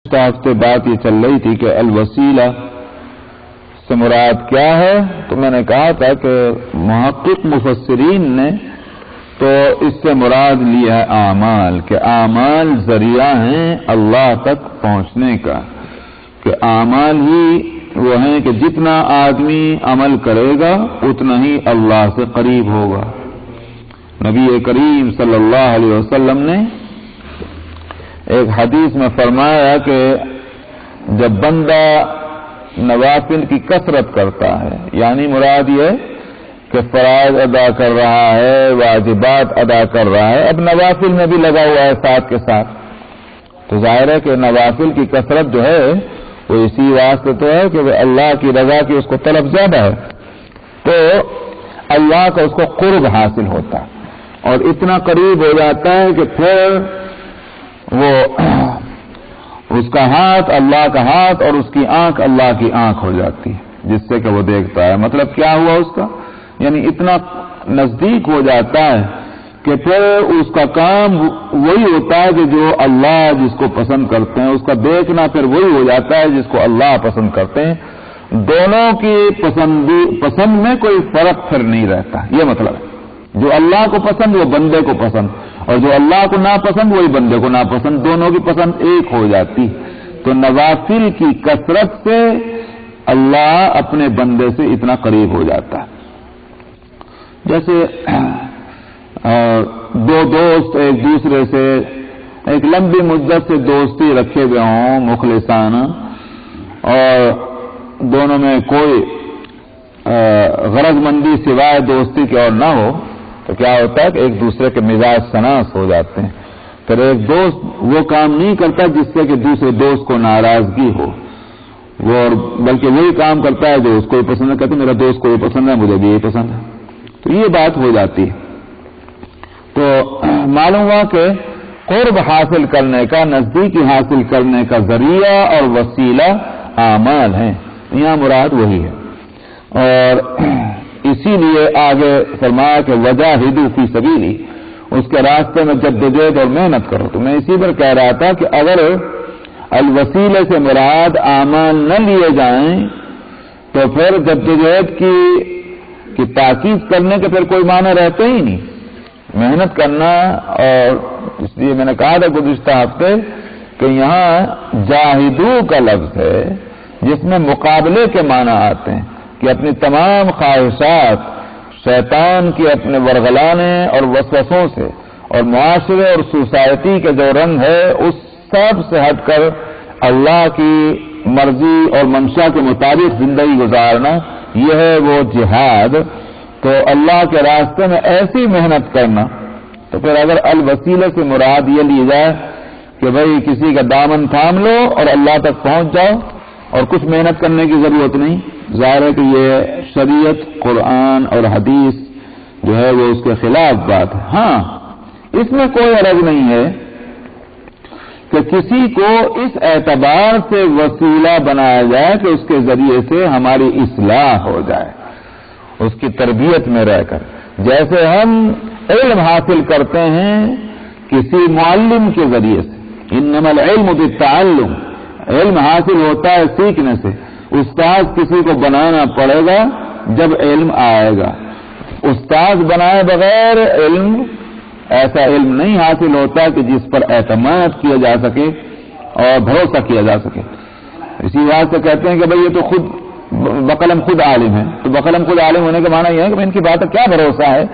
ہفتے بات یہ چل رہی تھی کہ الوسیلہ سے مراد کیا ہے، تو میں نے کہا تھا کہ محقق مفسرین نے تو اس سے مراد لیا ہے اعمال، کہ اعمال ذریعہ ہیں اللہ تک پہنچنے کا، کہ اعمال ہی وہ ہیں کہ جتنا آدمی عمل کرے گا اتنا ہی اللہ سے قریب ہوگا۔ نبی کریم صلی اللہ علیہ وسلم نے ایک حدیث میں فرمایا کہ جب بندہ نوافل کی کثرت کرتا ہے، یعنی مراد یہ کہ فرائض ادا کر رہا ہے، واجبات ادا کر رہا ہے، اب نوافل میں بھی لگا ہوا ہے ساتھ کے ساتھ، تو ظاہر ہے کہ نوافل کی کثرت جو ہے وہ اسی واسطے تو ہے کہ وہ اللہ کی رضا کی اس کو طلب زیادہ ہے، تو اللہ کا اس کو قرب حاصل ہوتا ہے اور اتنا قریب ہو جاتا ہے کہ پھر وہ اس کا ہاتھ اللہ کا ہاتھ اور اس کی آنکھ اللہ کی آنکھ ہو جاتی ہے، جس سے کہ وہ دیکھتا ہے۔ مطلب کیا ہوا اس کا، یعنی اتنا نزدیک ہو جاتا ہے کہ پھر اس کا کام وہی ہوتا ہے کہ جو اللہ جس کو پسند کرتے ہیں، اس کا دیکھنا پھر وہی ہو جاتا ہے جس کو اللہ پسند کرتے ہیں۔ دونوں کی پسند میں کوئی فرق پھر نہیں رہتا، یہ مطلب ہے۔ جو اللہ کو پسند وہ بندے کو پسند، اور جو اللہ کو ناپسند وہی بندے کو ناپسند، دونوں کی پسند ایک ہو جاتی۔ تو نوافل کی کثرت سے اللہ اپنے بندے سے اتنا قریب ہو جاتا ہے۔ جیسے دو دوست ایک دوسرے سے ایک لمبی مدت سے دوستی رکھے ہوئے ہوں مخلصانہ، اور دونوں میں کوئی غرض مندی سوائے دوستی کے اور نہ ہو، تو کیا ہوتا ہے کہ ایک دوسرے کے مزاج شناس ہو جاتے ہیں۔ پھر ایک دوست وہ کام نہیں کرتا جس سے کہ دوسرے دوست کو ناراضگی ہو، وہ بلکہ وہی کام کرتا ہے جو اس کو بھی پسند ہے، کہتے میرا دوست کو بھی پسند ہے، مجھے بھی یہ پسند ہے، تو یہ بات ہو جاتی ہے۔ تو معلوم ہوا کہ قرب حاصل کرنے کا، نزدیکی حاصل کرنے کا ذریعہ اور وسیلہ اعمال ہیں، یہاں مراد وہی ہے۔ اور اسی لیے آگے فرمایا کہ وجاہدوا فی سبیلی، اس کے راستے میں جدوجہد اور محنت کرو۔ تو میں اسی پر کہہ رہا تھا کہ اگر الوسیلے سے مراد اعمال نہ لیے جائیں تو پھر جدوجہد کی تاکید کرنے کے پھر کوئی معنی رہتے ہی نہیں، محنت کرنا۔ اور اس لیے میں نے کہا تھا گزشتہ ہفتے کہ یہاں جاہدو کا لفظ ہے جس میں مقابلے کے معنی آتے ہیں، کہ اپنی تمام خواہشات، شیطان کے اپنے ورغلانے اور وسوسوں سے، اور معاشرے اور سوسائٹی کے جو رنگ ہے اس سب سے ہٹ کر اللہ کی مرضی اور منشا کے مطابق زندگی گزارنا، یہ ہے وہ جہاد۔ تو اللہ کے راستے میں ایسی محنت کرنا، تو پھر اگر الوسیلہ سے مراد یہ لی جائے کہ بھئی کسی کا دامن تھام لو اور اللہ تک پہنچ جاؤ اور کچھ محنت کرنے کی ضرورت نہیں، ظاہر ہے کہ یہ شریعت، قرآن اور حدیث جو ہے وہ اس کے خلاف بات ہے۔ ہاں، اس میں کوئی حرج نہیں ہے کہ کسی کو اس اعتبار سے وسیلہ بنایا جائے کہ اس کے ذریعے سے ہماری اصلاح ہو جائے، اس کی تربیت میں رہ کر۔ جیسے ہم علم حاصل کرتے ہیں کسی معلم کے ذریعے سے، انما العلم بالتعلم، علم حاصل ہوتا ہے سیکھنے سے۔ استاد کسی کو بنانا پڑے گا جب علم آئے گا، استاد بنائے بغیر ایسا علم نہیں حاصل ہوتا کہ جس پر اعتماد کیا جا سکے اور بھروسہ کیا جا سکے۔ اسی بات سے کہتے ہیں کہ بھئی یہ تو خود بقلم خود عالم ہے، تو بقلم خود عالم ہونے کا معنی یہ ہے کہ ان کی بات کیا بھروسہ ہے،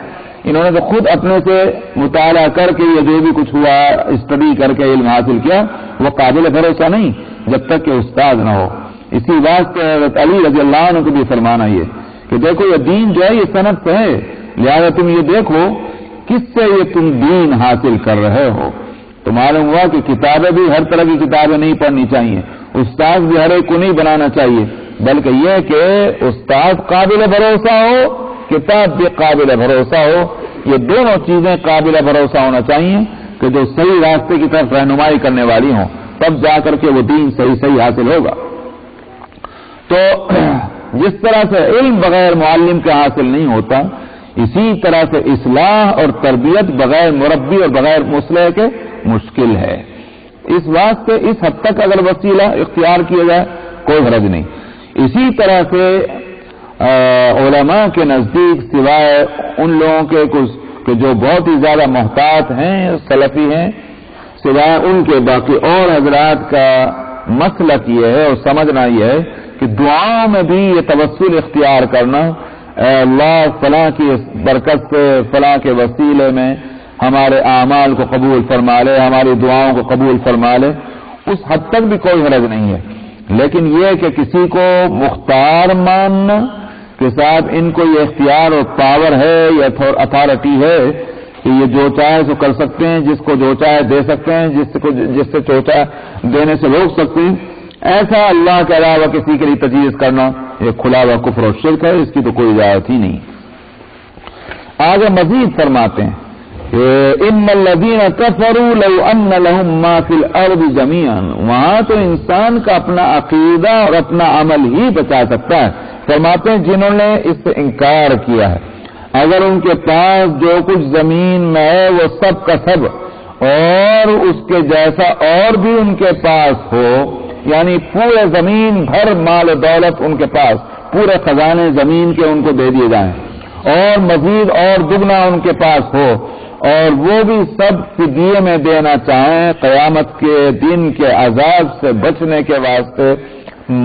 انہوں نے تو خود اپنے سے مطالعہ کر کے یہ جو بھی کچھ ہوا اسٹڈی کر کے علم حاصل کیا، وہ قابل بھروسہ نہیں جب تک کہ استاد نہ ہو۔ اسی بات سے حضرت علی رضی اللہ عنہ کو بھی فرمانا یہ کہ دیکھو یہ دین جو ہے یہ سند سے ہے، لہذا تم یہ دیکھو کس سے یہ تم دین حاصل کر رہے ہو۔ تو معلوم ہوا کہ کتابیں بھی ہر طرح کی کتابیں نہیں پڑھنی چاہیے، استاد بھی ہر ایک کو نہیں بنانا چاہیے، بلکہ یہ کہ استاد قابل بھروسہ ہو، کتاب بھی قابل بھروسہ ہو، یہ دونوں چیزیں قابل بھروسہ ہونا چاہیے کہ جو صحیح راستے کی طرف رہنمائی کرنے والی ہوں، تب جا کر کے وہ دین صحیح حاصل ہوگا۔ تو جس طرح سے علم بغیر معلم کے حاصل نہیں ہوتا، اسی طرح سے اصلاح اور تربیت بغیر مربی اور بغیر مصلح کے مشکل ہے۔ اس واسطے اس حد تک اگر وسیلہ اختیار کیا جائے کوئی حرج نہیں۔ اسی طرح سے علماء کے نزدیک سوائے ان لوگوں کے کچھ کہ جو بہت ہی زیادہ محتاط ہیں سلفی ہیں، سوائے ان کے باقی اور حضرات کا مسلک یہ ہے اور سمجھنا یہ ہے کہ دعاؤں میں بھی یہ توسل اختیار کرنا، اے اللہ فلاں کی برکت سے فلاں کے وسیلے میں ہمارے اعمال کو قبول فرما لے، ہماری دعاؤں کو قبول فرما لے، اس حد تک بھی کوئی حرج نہیں ہے۔ لیکن یہ کہ کسی کو مختار ماننا کہ صاحب ان کو یہ اختیار اور پاور ہے یا اتھارٹی ہے کہ یہ جو چاہے سو کر سکتے ہیں، جس کو جو چاہے دے سکتے ہیں، جس سے جو چاہے دینے سے روک سکتے ہیں، ایسا اللہ کے علاوہ کسی کے لیے تجویز کرنا یہ کھلا ہوا کفر و شرک ہے، اس کی تو کوئی اجازت ہی نہیں۔ آگے مزید فرماتے ہیں ان الذین کفروا لو ان لهم ما فی الارض جميعا، وہاں تو انسان کا اپنا عقیدہ اور اپنا عمل ہی بچا سکتا ہے۔ فرماتے ہیں جنہوں نے اس سے انکار کیا ہے، اگر ان کے پاس جو کچھ زمین میں ہے وہ سب کا سب اور اس کے جیسا اور بھی ان کے پاس ہو، یعنی پورے زمین بھر مال و دولت ان کے پاس، پورے خزانے زمین کے ان کو دے دیے جائیں اور مزید اور دگنا ان کے پاس ہو، اور وہ بھی سب فدیے میں دینا چاہیں قیامت کے دن کے عذاب سے بچنے کے واسطے،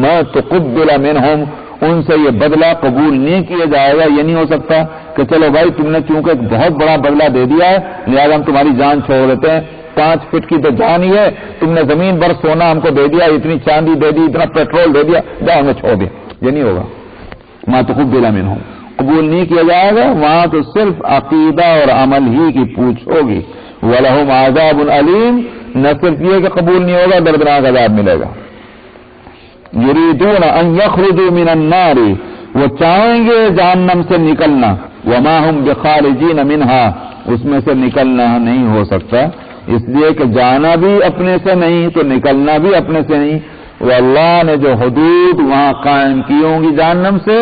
ما تقبل منہم، ان سے یہ بدلہ قبول نہیں کیا جائے گا۔ یہ نہیں ہو سکتا کہ چلو بھائی تم نے چونکہ ایک بہت بڑا بدلہ دے دیا ہے لہٰذا ہم تمہاری جان چھوڑ دیتے ہیں، 5 فٹ کی تو جان ہی ہے، تم نے زمین بھر سونا ہم کو دے دیا، اتنی چاندی دے دی، اتنا پیٹرول دے دیا، جاؤ ہمیں چھوڑ دیا۔ یہ نہیں ہوگا، ما تقبل منہم، قبول نہیں کیا جائے گا۔ وہاں تو صرف عقیدہ اور عمل ہی کی پوچھ ہوگی۔ وَلَهُمْ عَذَابٌ عَلِيمٌ، نہ صرف یہ کہ قبول نہیں ہوگا، دردناک عذاب ملے گا۔ یریدون ان یخرجوا من النار، وہ چاہیں گے جہنم سے نکلنا، وما هم بخارجین منها، اس میں سے نکلنا نہیں ہو سکتا، اس لیے کہ جانا بھی اپنے سے نہیں تو نکلنا بھی اپنے سے نہیں۔ وہ اللہ نے جو حدود وہاں قائم کی ہوں گی جہنم سے،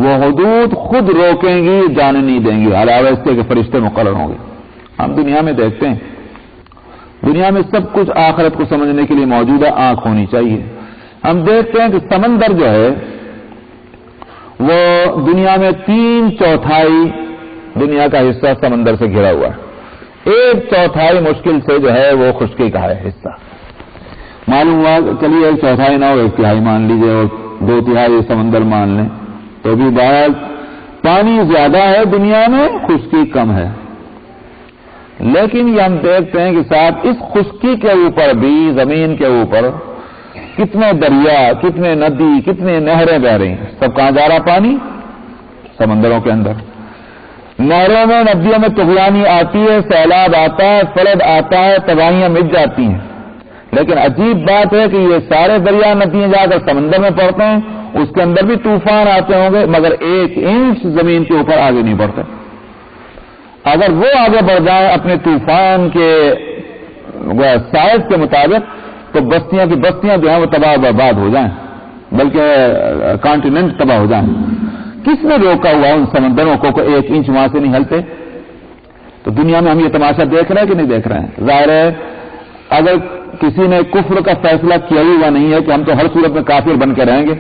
وہ حدود خود روکیں گی، جانے نہیں دیں گی، علاوہ اس کے کہ فرشتے مقرر ہوں گے۔ ہم دنیا میں دیکھتے ہیں، دنیا میں سب کچھ آخرت کو سمجھنے کے لیے موجودہ آنکھ ہونی چاہیے۔ ہم دیکھتے ہیں کہ سمندر جو ہے وہ دنیا میں 3/4 دنیا کا حصہ سمندر سے گھرا ہوا ہے، 1/4 مشکل سے جو ہے وہ خشکی کا ہے حصہ۔ معلوم ہوا چلیے 1/4 نہ ہو، 1/3 مان لیجیے اور 2/3 سمندر مان لیں، تو بھی بہرحال پانی زیادہ ہے دنیا میں، خشکی کم ہے۔ لیکن یہ ہم دیکھتے ہیں کہ صاحب اس خشکی کے اوپر بھی زمین کے اوپر کتنے دریا، کتنے ندی، کتنے نہریں بہ رہی ہیں، سب کہاں جا رہا پانی؟ سمندروں کے اندر۔ نہروں میں ندیوں میں طغیانی آتی ہے، سیلاب آتا ہے، فلڈ آتا ہے، تباہیاں مٹ جاتی ہیں، لیکن عجیب بات ہے کہ یہ سارے دریا ندیاں جا کر سمندر میں پڑتے ہیں، اس کے اندر بھی طوفان آتے ہوں گے مگر 1 انچ زمین کے اوپر آگے نہیں بڑھتے۔ اگر وہ آگے بڑھ جائیں اپنے طوفان کے سائز کے مطابق تو بستیاں کی بستیاں جو ہیں وہ تباہ و برباد ہو جائیں، بلکہ کانٹیننٹ تباہ ہو جائیں۔ کس نے روکا ہوا ان سمندروں کو کہ 1 انچ وہاں سے نہیں ہلتے؟ تو دنیا میں ہم یہ تماشا دیکھ رہے ہیں کہ نہیں دیکھ رہے ہیں؟ ظاہر ہے اگر کسی نے کفر کا فیصلہ کیا ہوا نہیں ہے کہ ہم تو ہر صورت میں کافر بن کے رہیں گے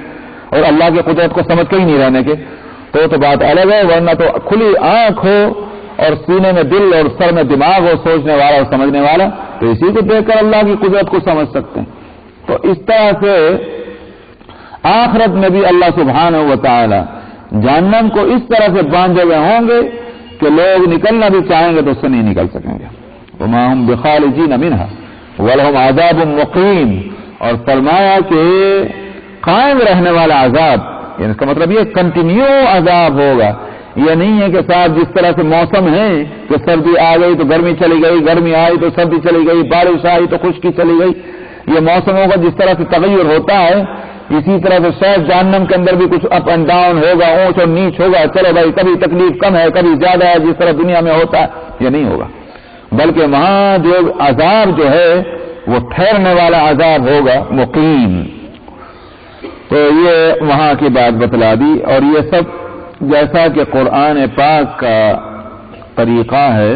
اور اللہ کی قدرت کو سمجھ کے ہی نہیں رہنے کے، تو بات الگ ہے، ورنہ تو کھلی آنکھ ہو اور سینے میں دل اور سر میں دماغ ہو، سوچنے والا اور سمجھنے والا، تو اسی کو دیکھ کر اللہ کی قدرت کو سمجھ سکتے ہیں۔ تو اس طرح سے آخرت میں بھی اللہ سبحانہ و تعالی جہنم کو اس طرح سے باندھے ہوئے ہوں گے کہ لوگ نکلنا بھی چاہیں گے تو اس سے نہیں نکل سکیں گے۔ وما هم بخارجین منها ولهم عذاب مقیم، اور فرمایا کہ قائم رہنے والا عذاب، یعنی اس کا مطلب یہ کنٹینیو عذاب ہوگا۔ یہ نہیں ہے کہ صاحب جس طرح سے موسم ہے کہ سردی آ گئی تو گرمی چلی گئی، گرمی آئی تو سردی چلی گئی، بارش آئی تو خشکی چلی گئی، یہ موسموں کا جس طرح سے تغیر ہوتا ہے اسی طرح سے شاید جہنم کے اندر بھی کچھ اپ اینڈ ڈاؤن ہوگا، اونچ اور نیچ ہوگا، چلو بھائی کبھی تکلیف کم ہے کبھی زیادہ ہے، جس طرح دنیا میں ہوتا ہے، یہ نہیں ہوگا، بلکہ وہاں جو عذاب جو ہے وہ ٹھہرنے والا عذاب ہوگا، مقیم۔ تو یہ وہاں کی بات بتلا دی، اور یہ سب جیسا کہ قرآن پاک کا طریقہ ہے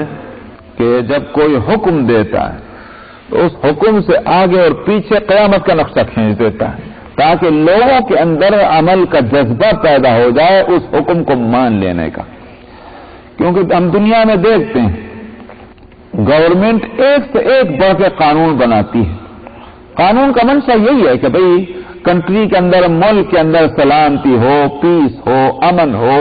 کہ جب کوئی حکم دیتا ہے اس حکم سے آگے اور پیچھے قیامت کا نقشہ کھینچ دیتا ہے تاکہ لوگوں کے اندر عمل کا جذبہ پیدا ہو جائے اس حکم کو مان لینے کا. کیونکہ ہم دنیا میں دیکھتے ہیں گورنمنٹ ایک سے ایک بڑھ کے قانون بناتی ہے. قانون کا منشا یہی ہے کہ بھئی کنٹری کے اندر، ملک کے اندر سلامتی ہو، پیس ہو، امن ہو،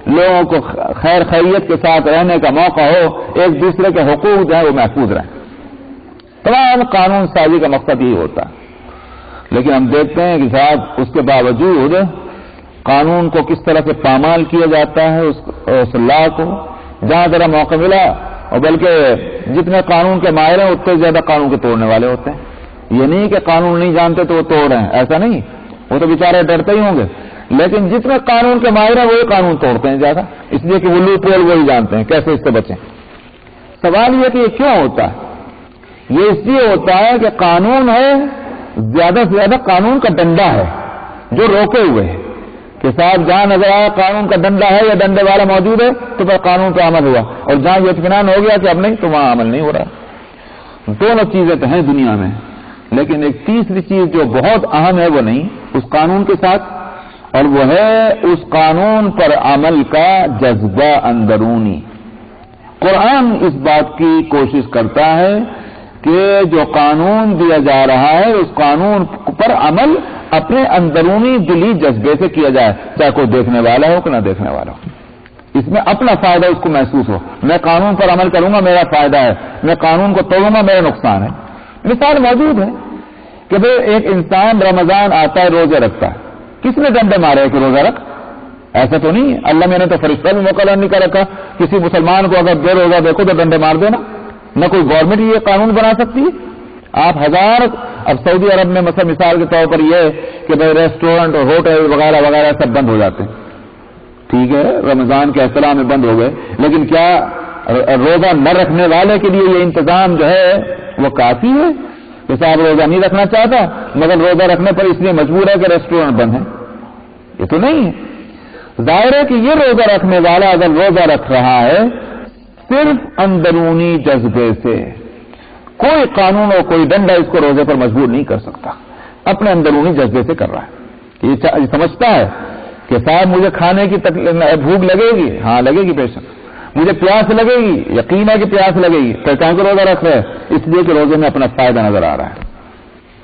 لوگوں کو خیر خیریت کے ساتھ رہنے کا موقع ہو، ایک دوسرے کے حقوق جو ہے وہ محفوظ رہیں. تمام قانون سازی کا مقصد یہی ہوتا ہے. لیکن ہم دیکھتے ہیں کہ صاحب اس کے باوجود قانون کو کس طرح سے پامال کیا جاتا ہے، اس لا کو جہاں ذرا موقع ملا، اور بلکہ جتنے قانون کے ماہر ہیں اتنے زیادہ قانون کے توڑنے والے ہوتے ہیں. یہ نہیں کہ قانون نہیں جانتے تو وہ توڑ رہے ہیں، ایسا نہیں، وہ تو بیچارے ڈرتے ہی ہوں گے. لیکن جتنے قانون کے ماہر ہیں وہی قانون توڑتے ہیں زیادہ، اس لیے کہ وہ لوپ ہول وہی جانتے ہیں کیسے اس سے بچیں. سوال یہ کہ یہ کیوں ہوتا ہے؟ یہ اس لیے ہوتا ہے کہ قانون ہے، زیادہ سے زیادہ قانون کا ڈنڈا ہے جو روکے ہوئے ہے کہ صاحب جہاں نظر آیا قانون کا ڈنڈا ہے یا ڈنڈے والا موجود ہے تو پھر قانون پہ عمل ہوا، اور جہاں یہ اطمینان ہو گیا کہ اب نہیں تو وہاں عمل نہیں ہو رہا. دونوں چیزیں تو ہیں دنیا میں، لیکن ایک تیسری چیز جو بہت اہم ہے وہ نہیں اس قانون کے ساتھ، اور وہ ہے اس قانون پر عمل کا جذبہ اندرونی. قرآن اس بات کی کوشش کرتا ہے کہ جو قانون دیا جا رہا ہے اس قانون پر عمل اپنے اندرونی دلی جذبے سے کیا جائے، چاہے کوئی دیکھنے والا ہو کہ نہ دیکھنے والا ہو. اس میں اپنا فائدہ اس کو محسوس ہو. میں قانون پر عمل کروں گا میرا فائدہ ہے، میں قانون کو توڑوں گا میرا نقصان ہے. مثال موجود ہے کہ بھئی ایک انسان رمضان آتا ہے روزے رکھتا ہے، کس نے ڈنڈے مارے کہ روزہ رکھ؟ ایسا تو نہیں ہے. اللہ میں نے تو فرشتہ بھی مقرر نہیں کر رکھا کسی مسلمان کو اگر بے روزہ دیکھو تو ڈنڈے مار دینا. نہ کوئی گورنمنٹ یہ قانون بنا سکتی ہے. آپ اب سعودی عرب میں مثال کے طور پر یہ کہ بھئی ریسٹورنٹ اور ہوٹل وغیرہ وغیرہ سب بند ہو جاتے ہیں. ٹھیک ہے، رمضان کے احترام میں بند ہو گئے، لیکن کیا روزہ نہ رکھنے والے کے لیے یہ انتظام جو ہے وہ کافی ہے کہ صاحب روزہ نہیں رکھنا چاہتا مگر روزہ رکھنے پر اس لیے مجبور ہے کہ ریسٹورنٹ بند ہے؟ یہ تو نہیں ہے. ظاہر ہے کہ یہ روزہ رکھنے والا اگر روزہ رکھ رہا ہے صرف اندرونی جذبے سے، کوئی قانون اور کوئی ڈنڈا اس کو روزے پر مجبور نہیں کر سکتا، اپنے اندرونی جذبے سے کر رہا ہے. یہ سمجھتا ہے کہ صاحب مجھے کھانے کی بھوک لگے گی، ہاں لگے گی بے شک، مجھے پیاس لگے گی، یقین ہے کہ پیاس لگے گی، تو کہاں کو روزہ رکھ رہے ہیں؟ اس لیے کہ روزے میں اپنا فائدہ نظر آ رہا ہے.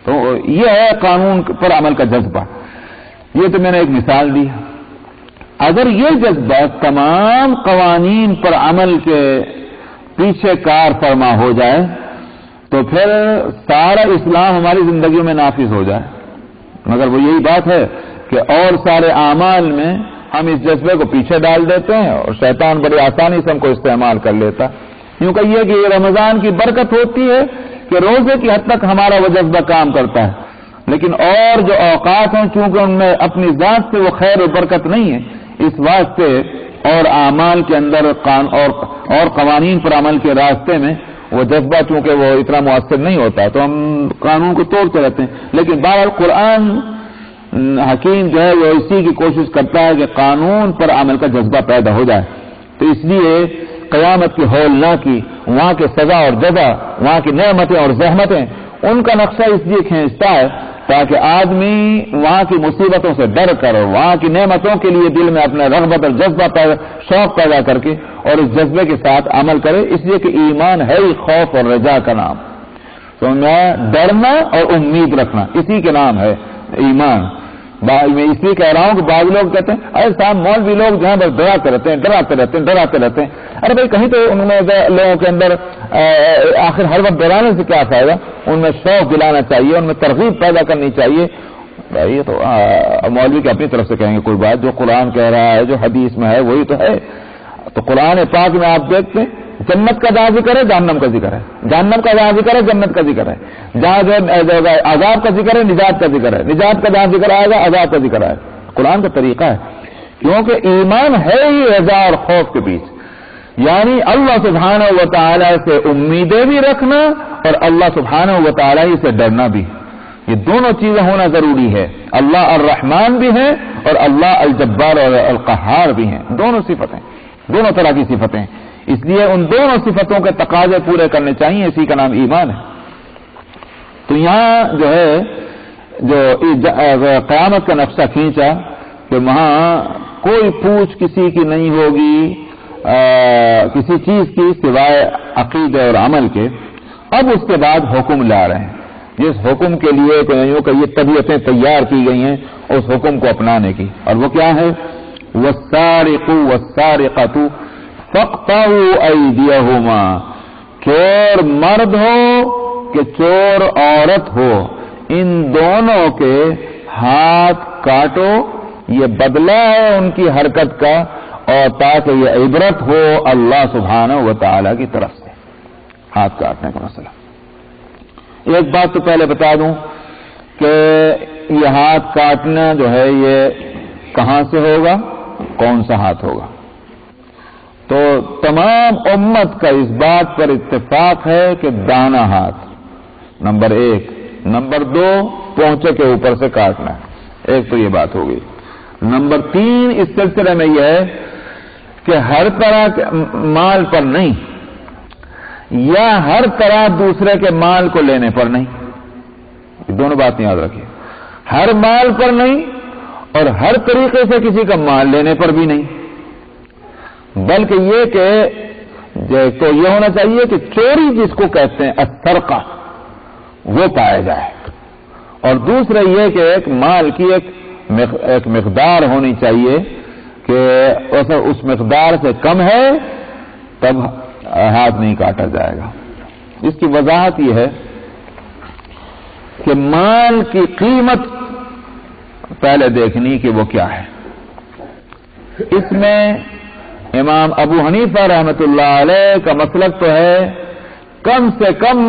تو یہ ہے قانون پر عمل کا جذبہ. یہ تو میں نے ایک مثال دی. اگر یہ جذبہ تمام قوانین پر عمل کے پیچھے کار فرما ہو جائے تو پھر سارا اسلام ہماری زندگیوں میں نافذ ہو جائے. مگر وہ یہی بات ہے کہ اور سارے اعمال میں ہم اس جذبے کو پیچھے ڈال دیتے ہیں اور شیطان بڑی آسانی سے ہم کو استعمال کر لیتا. یوں کہیے کہ یہ رمضان کی برکت ہوتی ہے کہ روزے کی حد تک ہمارا وہ جذبہ کام کرتا ہے، لیکن اور جو اوقات ہیں چونکہ ان میں اپنی ذات سے وہ خیر و برکت نہیں ہے، اس واسطے اور اعمال کے اندر اور قوانین پر عمل کے راستے میں وہ جذبہ چونکہ وہ اتنا مؤثر نہیں ہوتا تو ہم قانون کو توڑتے رہتے ہیں. لیکن بہرحال قرآن حکیم جو ہے وہ اسی کی کوشش کرتا ہے کہ قانون پر عمل کا جذبہ پیدا ہو جائے. تو اس لیے قیامت کی ہولناکی، وہاں کے سزا اور جزا، وہاں کی نعمتیں اور زحمتیں، ان کا نقشہ اس لیے کھینچتا ہے تاکہ آدمی وہاں کی مصیبتوں سے ڈر کر وہاں کی نعمتوں کے لیے دل میں اپنا رغبت اور جذبہ شوق پیدا کر کے اور اس جذبے کے ساتھ عمل کرے. اس لیے کہ ایمان ہے ہی خوف اور رجا کا نام. تو میں ڈرنا اور امید رکھنا اسی کے نام ہے ایمان. میں اس لیے کہہ رہا ہوں کہ بعض لوگ کہتے ہیں ارے صاحب مولوی لوگ جو ہیں بس ڈراتے رہتے ہیں. ارے بھائی کہیں تو ان میں لوگوں کے اندر آخر ہر وقت ڈرانے سے کیا فائدہ؟ ان میں شوق دلانا چاہیے، ان میں ترغیب پیدا کرنی چاہیے. بھائی یہ تو مولوی کے اپنی طرف سے کہیں گے کوئی بات، جو قرآن کہہ رہا ہے جو حدیث میں ہے وہی تو ہے. تو قرآن پاک میں آپ دیکھتے ہیں جنت کا جہاں ذکر ہے جہنم کا ذکر ہے، جہنم کا جہاں ذکر ہے جنت کا ذکر ہے، جہاں جو عذاب کا ذکر ہے نجات کا ذکر ہے، نجات کا جہاں ذکر آئے گا عذاب کا ذکر آئے گا. قرآن کا طریقہ ہے کیونکہ ایمان ہے ہی رضا اور خوف کے بیچ، یعنی اللہ سبحانہ و تعالی سے امیدیں بھی رکھنا اور اللہ سبحانہ و تعالی سے ڈرنا بھی. یہ دونوں چیزیں ہونا ضروری ہے. اللہ الرحمن بھی ہیں اور اللہ الجبار اور القہار بھی ہیں. دونوں صفتیں، دونوں طرح کی صفتیں، اس لیے ان دونوں صفتوں کے تقاضے پورے کرنے چاہیے. اسی کا نام ایمان ہے. تو یہاں جو ہے جو قیامت کا نقشہ کھینچا کہ وہاں کوئی پوچھ کسی کی نہیں ہوگی کسی چیز کی سوائے عقیدے اور عمل کے. اب اس کے بعد حکم لا رہے ہیں جس حکم کے لیے کہیں کہ یہ طبیعتیں تیار کی گئی ہیں اس حکم کو اپنانے کی, اور وہ کیا ہے؟ والسارق والسارقۃ فاقطعوا ایدیہما, چور مرد ہو کہ چور عورت ہو ان دونوں کے ہاتھ کاٹو. یہ بدلہ ہے ان کی حرکت کا, اور تاکہ یہ عبرت ہو اللہ سبحانہ و تعالی کی طرف سے ہاتھ کاٹنے کا مسئلہ. ایک بات تو پہلے بتا دوں کہ یہ ہاتھ کاٹنا جو ہے یہ کہاں سے ہوگا, کون سا ہاتھ ہوگا؟ تو تمام امت کا اس بات پر اتفاق ہے کہ دانا ہاتھ نمبر 1. نمبر 2 پونچے کے اوپر سے کاٹنا ہے. ایک تو یہ بات ہوگی. نمبر 3 اس سلسلے میں یہ ہے کہ ہر طرح کے مال پر نہیں, یا ہر طرح دوسرے کے مال کو لینے پر نہیں. یہ دونوں باتیں یاد رکھیے, ہر مال پر نہیں اور ہر طریقے سے کسی کا مال لینے پر بھی نہیں, بلکہ یہ کہ تو یہ ہونا چاہیے کہ چوری جس کو کہتے ہیں السرقہ وہ پایا جائے, اور دوسرا یہ کہ ایک مال کی ایک مقدار ہونی چاہیے کہ اس مقدار سے کم ہے تب ہاتھ نہیں کاٹا جائے گا. اس کی وضاحت یہ ہے کہ مال کی قیمت پہلے دیکھنی کہ وہ کیا ہے. اس میں امام ابو حنیفہ رحمۃ اللہ علیہ کا مسلک تو ہے کم سے کم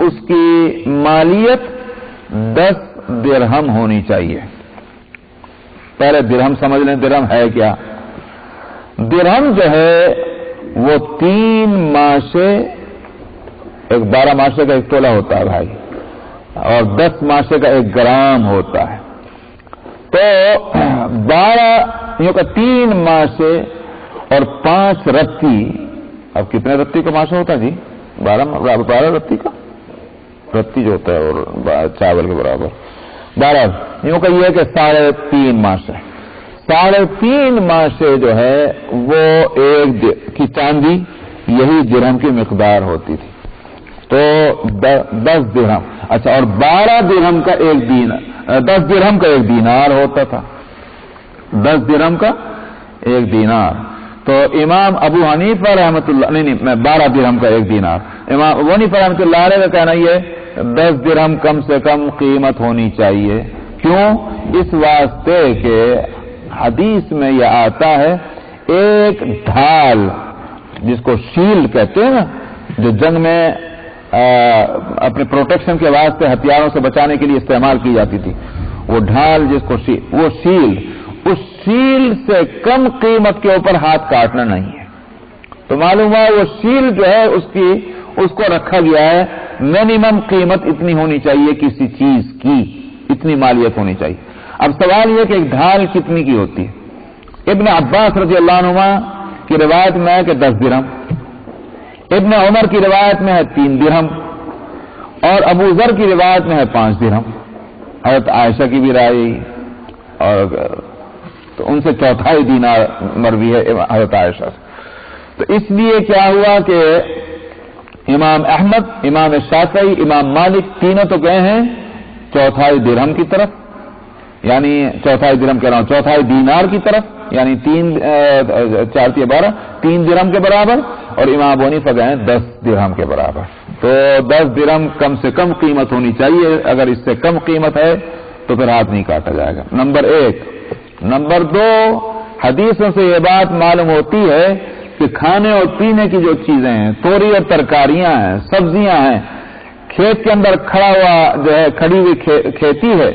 اس کی مالیت 10 درہم ہونی چاہیے. پہلے درہم سمجھ لیں, درہم ہے کیا؟ درہم جو ہے وہ 3 ماشے, ایک 12 ماشے کا 1 تولہ ہوتا ہے بھائی, اور 10 ماشے کا 1 گرام ہوتا ہے. تو 12 یوں کا 3 ماشے اور 5 رتی. اب کتنے رتی کا ماشا ہوتا ہے جی؟ 12 رتی کا رتی جو ہوتا ہے اور چاول کے برابر 12. یوں کہ یہ کہ 3.5 ماشے. 3.5 ماشے جو ہے وہ ایک کی چاندی یہی درہم کی مقدار ہوتی تھی. تو 10 درہم. اچھا, اور 12 درہم کا 1 دینار, 10 درہم کا 1 دینار ہوتا تھا. 10 درہم کا 1 دینار. تو امام ابو حنیفہ رحمۃ اللہ نہیں 12 درہم کا 1 دینار. امام ابو حنیفہ رحمۃ اللہ علیہ کا کہنا یہ 10 درہم کم سے کم قیمت ہونی چاہیے. کیوں؟ اس واسطے کہ حدیث میں یہ آتا ہے ایک ڈھال جس کو شیلڈ کہتے ہیں نا, جو جنگ میں اپنے پروٹیکشن کے واسطے ہتھیاروں سے بچانے کے لیے استعمال کی جاتی تھی, وہ ڈھال جس کو وہ شیلڈ, اس شیلڈ سے کم قیمت کے اوپر ہاتھ کاٹنا نہیں ہے. تو معلوم ہوا وہ شیلڈ جو ہے اس کو رکھا گیا ہے منیمم قیمت اتنی ہونی چاہیے کسی چیز کی, اتنی مالیت ہونی چاہیے. اب سوال یہ کہ ایک ڈھال کتنی کی ہوتی ہے؟ ابن عباس رضی اللہ عنہما کی روایت میں ہے کہ 10 درہم, ابن عمر کی روایت میں ہے 3 درہم, اور ابو ذر کی روایت میں ہے 5 درہم. حضرت عائشہ کی بھی رائے, اور تو ان سے 1/4 دینار مروی ہے حضرت عائشہ سے. تو اس لیے کیا ہوا کہ امام احمد, امام شافعی, امام مالک تینوں تو گئے ہیں 1/4 درہم کی طرف, یعنی 1/4 درہم کہہ رہا ہوں 1/4 دینار کی طرف, یعنی 4 12 3 درہم کے برابر, اور امام ابو حنیفہ گئے ہیں 10 درہم کے برابر. تو 10 درہم کم سے کم قیمت ہونی چاہیے, اگر اس سے کم قیمت ہے تو پھر ہاتھ نہیں کاٹا جائے گا. نمبر 1. نمبر 2, حدیثوں سے یہ بات معلوم ہوتی ہے کہ کھانے اور پینے کی جو چیزیں ہیں, توری اور ترکاریاں ہیں, سبزیاں ہیں, کھیت کے اندر کھڑا ہوا جو ہے کھڑی ہوئی کھیتی ہے,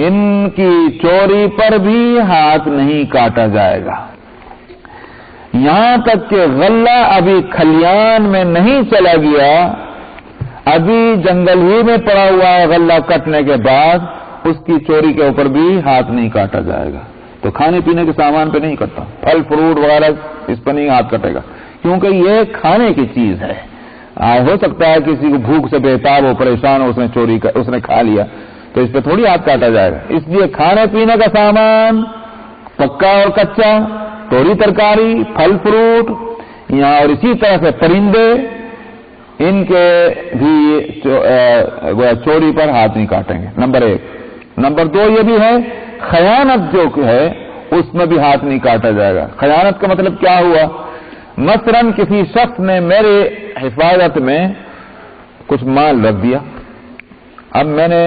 ان کی چوری پر بھی ہاتھ نہیں کاٹا جائے گا. یہاں تک کہ غلہ ابھی کھلیان میں نہیں چلا گیا, ابھی جنگل ہی میں پڑا ہوا ہے, غلہ کٹنے کے بعد اس کی چوری کے اوپر بھی ہاتھ نہیں کاٹا جائے گا. تو کھانے پینے کے سامان پہ نہیں کٹتا, پھل فروٹ وغیرہ اس پر نہیں ہاتھ کٹے گا, کیونکہ یہ کھانے کی چیز ہے. ہو سکتا ہے کسی کو بھوک سے بےتاب ہو، پریشان ہو، اس نے کھا لیا، تو اس پہ تھوڑی ہاتھ کاٹا جائے گا۔ اس لیے کھانے پینے کا سامان پکا اور کچا، توری ترکاری، پھل فروٹ، یہاں اور اسی طرح سے پرندے، ان کے بھی چوری پر ہاتھ نہیں کاٹیں گے، نمبر 1۔ نمبر 2 یہ بھی ہے خیانت جو ہے اس میں بھی ہاتھ نہیں کاٹا جائے گا۔ خیانت کا مطلب کیا ہوا؟ مثلا کسی شخص نے میرے حفاظت میں کچھ مال رکھ دیا، اب میں نے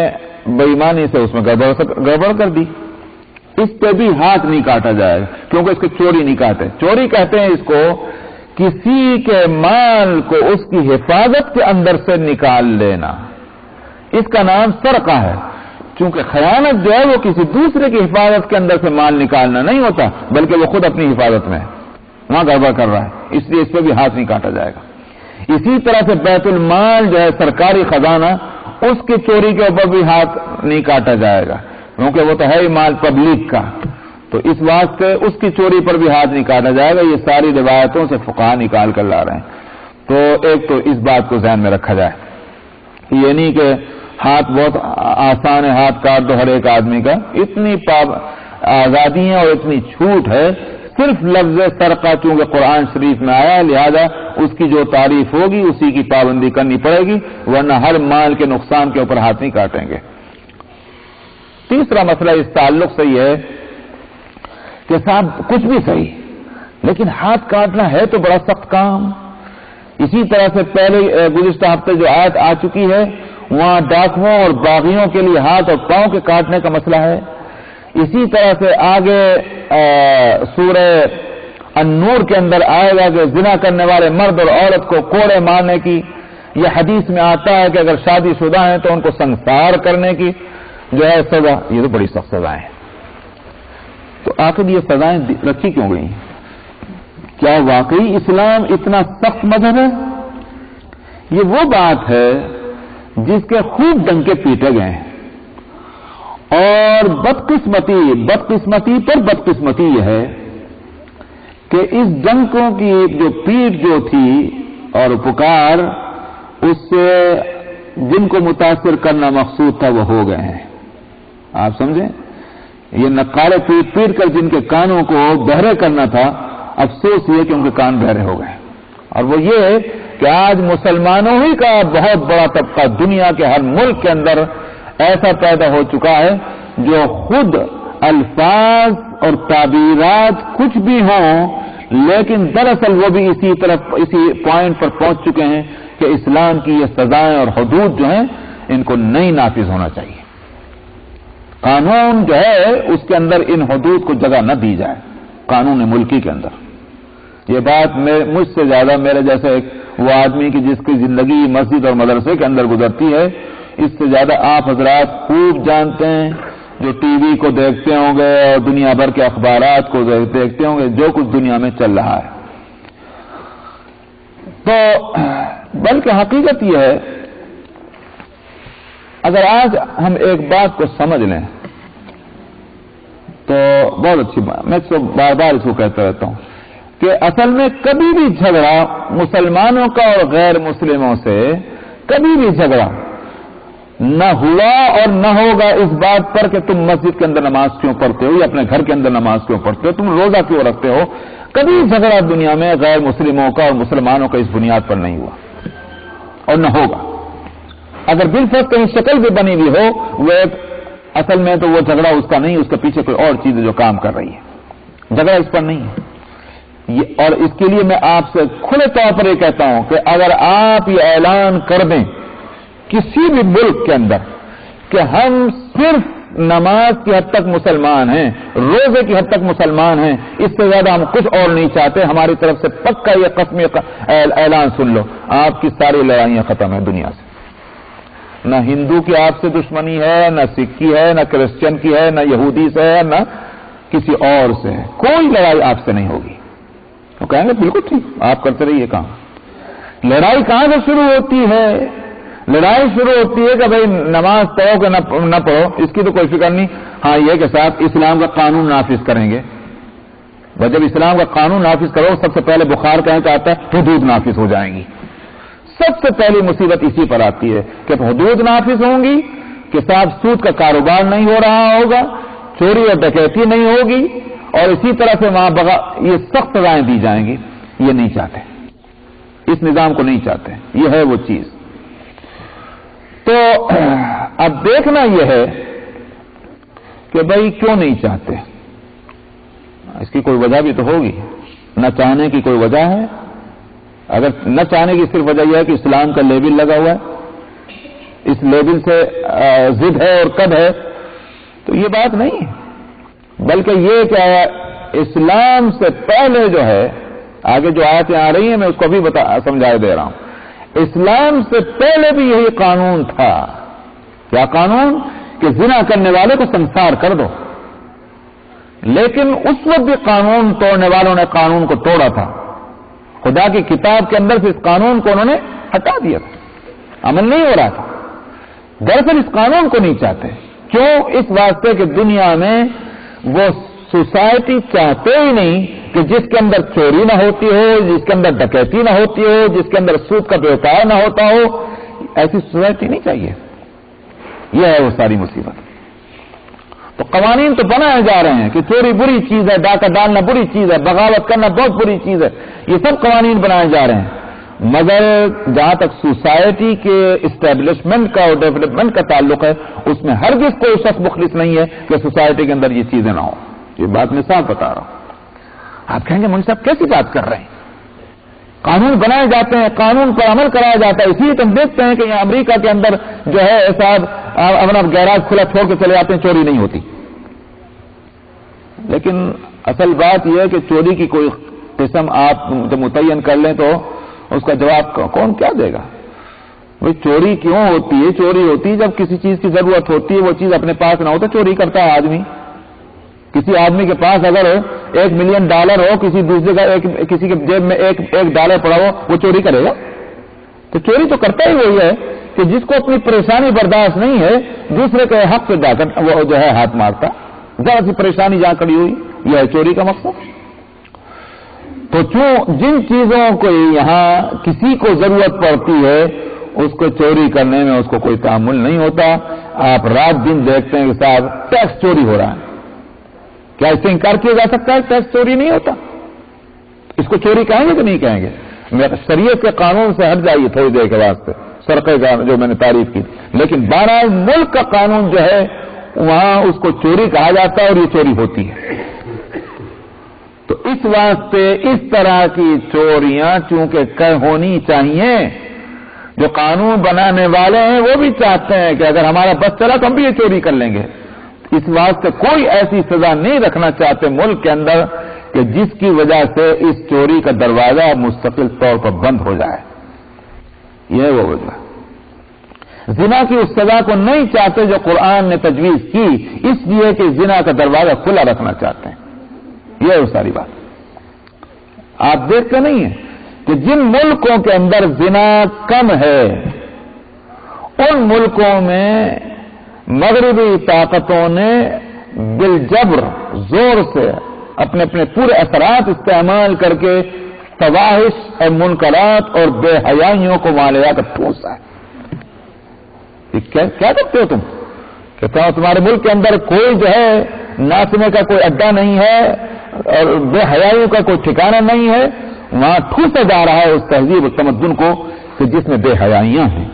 بے ایمانی سے اس میں گڑبڑ کر دی، اس پہ بھی ہاتھ نہیں کاٹا جائے گا، کیونکہ اس کو چوری نہیں کہتے۔ چوری کہتے ہیں اس کو کسی کے مال کو اس کی حفاظت کے اندر سے نکال لینا، اس کا نام سرقہ ہے۔ چونکہ خیانت جو ہے وہ کسی دوسرے کی حفاظت کے اندر سے مال نکالنا نہیں ہوتا، بلکہ وہ خود اپنی حفاظت میں وہاں گڑبڑ کر رہا ہے، اس لیے اس پہ بھی ہاتھ نہیں کاٹا جائے گا۔ اسی طرح سے بیت المال جو ہے سرکاری خزانہ، اس کی چوری کے اوپر بھی ہاتھ نہیں کاٹا جائے گا، کیونکہ وہ تو ہے ہی مال پبلک کا، تو اس واسطے اس کی چوری پر بھی ہاتھ نہیں کاٹا جائے گا۔ یہ ساری روایتوں سے فقہا نکال کر لا رہے ہیں۔ تو ایک تو اس بات کو ذہن میں رکھا جائے، یہ نہیں کہ ہاتھ بہت آسان ہے، ہاتھ کاٹ دو ہر ایک آدمی کا، اتنی آزادی ہے اور اتنی چھوٹ ہے، صرف لفظ سرقہ چونکہ قرآن شریف میں آیا، لہذا اس کی جو تعریف ہوگی اسی کی پابندی کرنی پڑے گی، ورنہ ہر مال کے نقصان کے اوپر ہاتھ نہیں کاٹیں گے۔ تیسرا مسئلہ اس تعلق سے یہ ہے کہ صاحب کچھ بھی صحیح، لیکن ہاتھ کاٹنا ہے تو بڑا سخت کام۔ اسی طرح سے پہلے گزشتہ ہفتے جو آیت آ چکی ہے، وہاں ڈاکوؤں اور باغیوں کے لیے ہاتھ اور پاؤں کے کاٹنے کا مسئلہ ہے۔ اسی طرح سے آگے سورہ النور کے اندر آئے گا کہ زنا کرنے والے مرد اور عورت کو کوڑے مارنے کی، یہ حدیث میں آتا ہے کہ اگر شادی شدہ ہیں تو ان کو سنسار کرنے کی جو ہے سزا، یہ تو بڑی سخت سزائیں ہیں۔ تو آخر یہ سزائیں رکھی کیوں گئی؟ کیا واقعی اسلام اتنا سخت مذہب ہے؟ یہ وہ بات ہے جس کے خوب ڈنکے پیٹے گئے ہیں، اور بدقسمتی پر بدقسمتی یہ ہے کہ اس ڈنکوں کی جو پیٹ جو تھی اور پکار، اس سے جن کو متاثر کرنا مقصود تھا وہ ہو گئے ہیں۔ آپ سمجھیں، یہ نقالے پیٹ پیٹ کر جن کے کانوں کو بہرے کرنا تھا، افسوس یہ کہ ان کے کان بہرے ہو گئے، اور وہ یہ ہے کہ آج مسلمانوں ہی کا بہت بڑا طبقہ دنیا کے ہر ملک کے اندر ایسا پیدا ہو چکا ہے جو خود الفاظ اور تعبیرات کچھ بھی ہوں، لیکن دراصل وہ بھی اسی پوائنٹ پر پہنچ چکے ہیں کہ اسلام کی یہ سزائیں اور حدود جو ہیں ان کو نہیں نافذ ہونا چاہیے۔ قانون جو ہے اس کے اندر ان حدود کو جگہ نہ دی جائے، قانون ملکی کے اندر۔ یہ بات مجھ سے زیادہ میرے جیسے وہ آدمی کی جس کی زندگی مسجد اور مدرسے کے اندر گزرتی ہے، اس سے زیادہ آپ حضرات خوب جانتے ہیں، جو ٹی وی کو دیکھتے ہوں گے اور دنیا بھر کے اخبارات کو دیکھتے ہوں گے، جو کچھ دنیا میں چل رہا ہے۔ تو بلکہ حقیقت یہ ہے، اگر آج ہم ایک بات کو سمجھ لیں تو بہت اچھی بات، میں بار بار اس کو کہتا رہتا ہوں کہ اصل میں کبھی بھی جھگڑا مسلمانوں کا اور غیر مسلموں سے کبھی بھی جھگڑا نہ ہوا اور نہ ہوگا اس بات پر کہ تم مسجد کے اندر نماز کیوں پڑھتے ہو یا اپنے گھر کے اندر نماز کیوں پڑھتے ہو، تم روزہ کیوں رکھتے ہو۔ کبھی جھگڑا دنیا میں غیر مسلموں کا اور مسلمانوں کا اس بنیاد پر نہیں ہوا اور نہ ہوگا۔ اگر بالفرض کہیں شکل بھی بنی ہوئی ہو، وہ اصل میں تو وہ جھگڑا اس کا نہیں، اس کے پیچھے کوئی اور چیز ہے جو کام کر رہی ہے، جھگڑا اس پر نہیں ہے۔ اور اس کے لیے میں آپ سے کھلے طور پر یہ کہتا ہوں کہ اگر آپ یہ اعلان کر دیں کسی بھی ملک کے اندر کہ ہم صرف نماز کی حد تک مسلمان ہیں، روزے کی حد تک مسلمان ہیں، اس سے زیادہ ہم کچھ اور نہیں چاہتے، ہماری طرف سے پکا یہ قسمی اعلان سن لو، آپ کی ساری لڑائیاں ختم ہیں دنیا سے۔ نہ ہندو کی آپ سے دشمنی ہے، نہ سکھ کی ہے، نہ کرسچن کی ہے، نہ یہودی سے ہے، نہ کسی اور سے ہے، کوئی لڑائی آپ سے نہیں ہوگی۔ وہ کہیں گے بالکل ٹھیک، آپ کرتے رہیے کام۔ لڑائی کہاں سے شروع ہوتی ہے؟ لڑائی شروع ہوتی ہے کہ بھائی نماز پڑھو کہ نہ پڑھو، اس کی تو کوئی فکر نہیں، ہاں یہ کہ صاحب اسلام کا قانون نافذ کریں گے۔ جب اسلام کا قانون نافذ کرو، سب سے پہلے بخار کہیں کہ آتا ہے حدود نافذ ہو جائیں گی، سب سے پہلی مصیبت اسی پر آتی ہے کہ حدود نافذ ہوں گی کہ صاحب سود کا کاروبار نہیں ہو رہا ہوگا، چوری اور ڈکیتی نہیں ہوگی، اور اسی طرح سے وہاں یہ سخت سزائیں دی جائیں گی. یہ نہیں چاہتے، اس نظام کو نہیں چاہتے. یہ ہے وہ چیز. تو اب دیکھنا یہ ہے کہ بھائی کیوں نہیں چاہتے. اس کی کوئی وجہ بھی تو ہوگی. نہ چاہنے کی کوئی وجہ ہے؟ اگر نہ چاہنے کی صرف وجہ یہ ہے کہ اسلام کا لیبل لگا ہوا ہے، اس لیبل سے ضد ہے اور کب ہے، تو یہ بات نہیں ہے. بلکہ یہ کہ اسلام سے پہلے جو ہے، آگے جو آیتیں آ رہی ہیں میں اس کو بھی سمجھا دے رہا ہوں. اسلام سے پہلے بھی یہی قانون تھا. کیا قانون؟ کہ زنا کرنے والے کو سنسار کر دو. لیکن اس وقت بھی قانون توڑنے والوں نے قانون کو توڑا تھا. خدا کی کتاب کے اندر سے اس قانون کو انہوں نے ہٹا دیا تھا، عمل نہیں ہو رہا تھا. دراصل اس قانون کو نہیں چاہتے. کیوں؟ اس واسطے کہ دنیا میں وہ سوسائٹی چاہتے ہی نہیں کہ جس کے اندر چوری نہ ہوتی ہو، جس کے اندر ڈکیتی نہ ہوتی ہو، جس کے اندر سود کا بیوپار نہ ہوتا ہو. ایسی سوسائٹی نہیں چاہیے. یہ ہے وہ ساری مصیبت. تو قوانین تو بنائے جا رہے ہیں کہ چوری بری چیز ہے، ڈاکہ ڈالنا بری چیز ہے، بغاوت کرنا بہت بری چیز ہے. یہ سب قوانین بنائے جا رہے ہیں. مگر جہاں تک سوسائٹی کے اسٹیبلشمنٹ کا اور ڈیولپمنٹ کا تعلق ہے، اس میں ہرگز کوئی شخص مخلص نہیں ہے کہ سوسائٹی کے اندر یہ چیزیں نہ ہوں. یہ بات میں صاف بتا رہا ہوں. آپ کہیں گے مولوی صاحب کیسی بات کر رہے ہیں؟ قانون بنائے جاتے ہیں، قانون پر عمل کرایا جاتا ہے. اسی لیے ہم دیکھتے ہیں کہ یہاں امریکہ کے اندر جو ہے صاحب اپنا گیراج کھلا چھوڑ کے چلے جاتے ہیں، چوری نہیں ہوتی. لیکن اصل بات یہ ہے کہ چوری کی کوئی قسم آپ جب متعین کر لیں تو اس کا جواب کون کیا دے گا؟ بھئی چوری کیوں ہوتی ہے؟ چوری ہوتی ہے جب کسی چیز کی ضرورت ہوتی ہے، وہ چیز اپنے پاس نہ ہو تو چوری کرتا ہے آدمی. کسی آدمی کے پاس اگر $1,000,000 ہو، کسی دوسرے کا کسی کے جیب میں ایک ڈالر پڑا ہو، وہ چوری کرے گا؟ تو چوری تو کرتا ہی وہی ہے کہ جس کو اپنی پریشانی برداشت نہیں ہے، دوسرے کے حق سے جا کر وہ جو ہے ہاتھ مارتا. ذرا سی پریشانی جہاں کھڑی ہوئی، یہ ہے چوری کا مقصد. تو جن چیزوں کو یہاں کسی کو ضرورت پڑتی ہے، اس کو چوری کرنے میں اس کو کوئی تعامل نہیں ہوتا. آپ رات دن دیکھتے ہیں کہ صاحب ٹیکس چوری ہو رہا ہے. کیا اس سے انکار کیا جا سکتا ہے؟ ٹیکس چوری نہیں ہوتا. اس کو چوری کہیں گے کہ نہیں کہیں گے؟ شریعت کے قانون سے ہٹ جائیے تھوڑی دیر کے واسطے، سرقے کا جو میں نے تعریف کی. لیکن بہرحال ملک کا قانون جو ہے وہاں اس کو چوری کہا جاتا ہے اور یہ چوری ہوتی ہے. تو اس واسطے اس طرح کی چوریاں چونکہ ہونی چاہیے. جو قانون بنانے والے ہیں وہ بھی چاہتے ہیں کہ اگر ہمارا بس چلا تو ہم بھی یہ چوری کر لیں گے. اس واسطے کوئی ایسی سزا نہیں رکھنا چاہتے ملک کے اندر کہ جس کی وجہ سے اس چوری کا دروازہ مستقل طور پر بند ہو جائے. یہ وہ وجہ. زنا کی اس سزا کو نہیں چاہتے جو قرآن نے تجویز کی، اس لیے کہ زنا کا دروازہ کھلا رکھنا چاہتے ہیں. یہ ہے وہ ساری بات. آپ دیکھتے نہیں ہیں کہ جن ملکوں کے اندر زنا کم ہے، ان ملکوں میں مغربی طاقتوں نے بالجبر زور سے اپنے پورے اثرات استعمال کر کے فواحش اور منکرات اور بے حیائیوں کو وہاں لے جا کر ٹھوسا ہے. کیا کرتے ہو تم؟ کہ تمہارے ملک کے اندر کوئی جو ہے ناچنے کا کوئی اڈا نہیں ہے اور بے حیائیوں کا کوئی ٹھکانہ نہیں ہے. وہاں ٹھوسا جا رہا ہے اس تہذیب و تمدن کو کہ جس میں بے حیائیاں ہیں.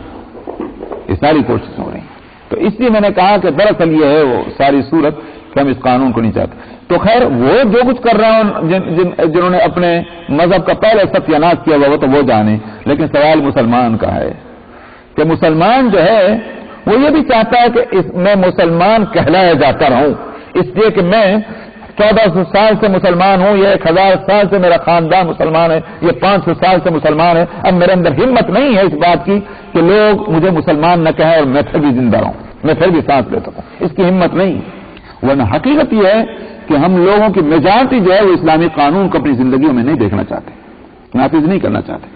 یہ ساری کوشش ہو رہی ہیں. تو اس لیے میں نے کہا کہ دراصل یہ ہے وہ ساری صورت کہ ہم اس قانون کو نہیں چاہتے. تو خیر وہ جو کچھ کر رہے ہیں جنہوں نے اپنے مذہب کا پہلے ستیہ ناش کیا ہوا تو وہ جانے. لیکن سوال مسلمان کا ہے کہ مسلمان جو ہے وہ یہ بھی چاہتا ہے کہ میں مسلمان کہلایا جاتا رہوں. اس لیے کہ میں 1400 سال سے مسلمان ہوں، یہ 1000 سال سے میرا خاندان مسلمان ہے، یہ 500 سال سے مسلمان ہے. اب میرے اندر ہمت نہیں ہے اس بات کی کہ لوگ مجھے مسلمان نہ کہیں اور میں پھر بھی زندہ رہوں، میں پھر بھی سانس لے سکوں. اس کی ہمت نہیں. ورنہ حقیقت یہ ہے کہ ہم لوگوں کی میجارٹی جو ہے وہ اسلامی قانون کو اپنی زندگیوں میں نہیں دیکھنا چاہتے، نافذ نہیں کرنا چاہتے.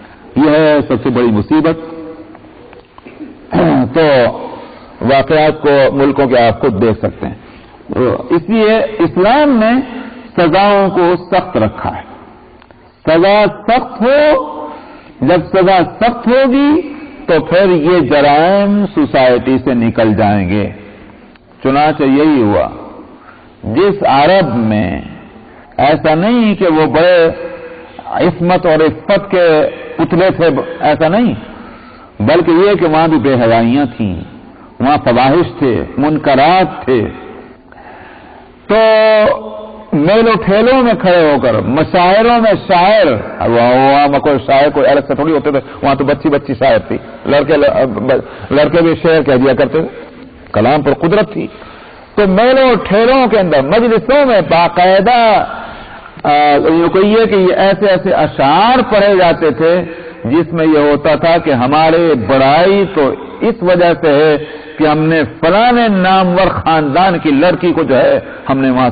یہ ہے سب سے بڑی مصیبت. تو واقعات کو ملکوں کے آپ خود دیکھ سکتے ہیں. اس لیے اسلام نے سزاؤں کو سخت رکھا ہے. سزا سخت ہو جب سزا سخت ہوگی تو پھر یہ جرائم سوسائٹی سے نکل جائیں گے۔ چنانچہ یہی ہوا۔ جس عرب میں ایسا نہیں کہ وہ بڑے عصمت اور عفت کے پتلے تھے، ایسا نہیں، بلکہ یہ کہ وہاں بھی بے حیائیاں تھیں، وہاں فواحش تھے، منکرات تھے، تو میلوں ٹھیلوں میں کھڑے ہو کر مشاعروں میں شاعر، وہاں کوئی شاعر کوئی الگ سے تھوڑی ہوتے تھے، وہاں تو بچی بچی شاعر تھی، لڑکے بھی شعر کہہ دیا کرتے تھے، کلام پر قدرت تھی۔ تو میلوں ٹھیلوں کے اندر مجلسوں میں باقاعدہ کہیے کہ یہ ایسے ایسے اشعار پڑھے جاتے تھے جس میں یہ ہوتا تھا کہ ہمارے بڑائی تو اس وجہ سے ہے کہ ہم نے فلاں نامور خاندان کی لڑکی کو جو ہے ہم نے وہاں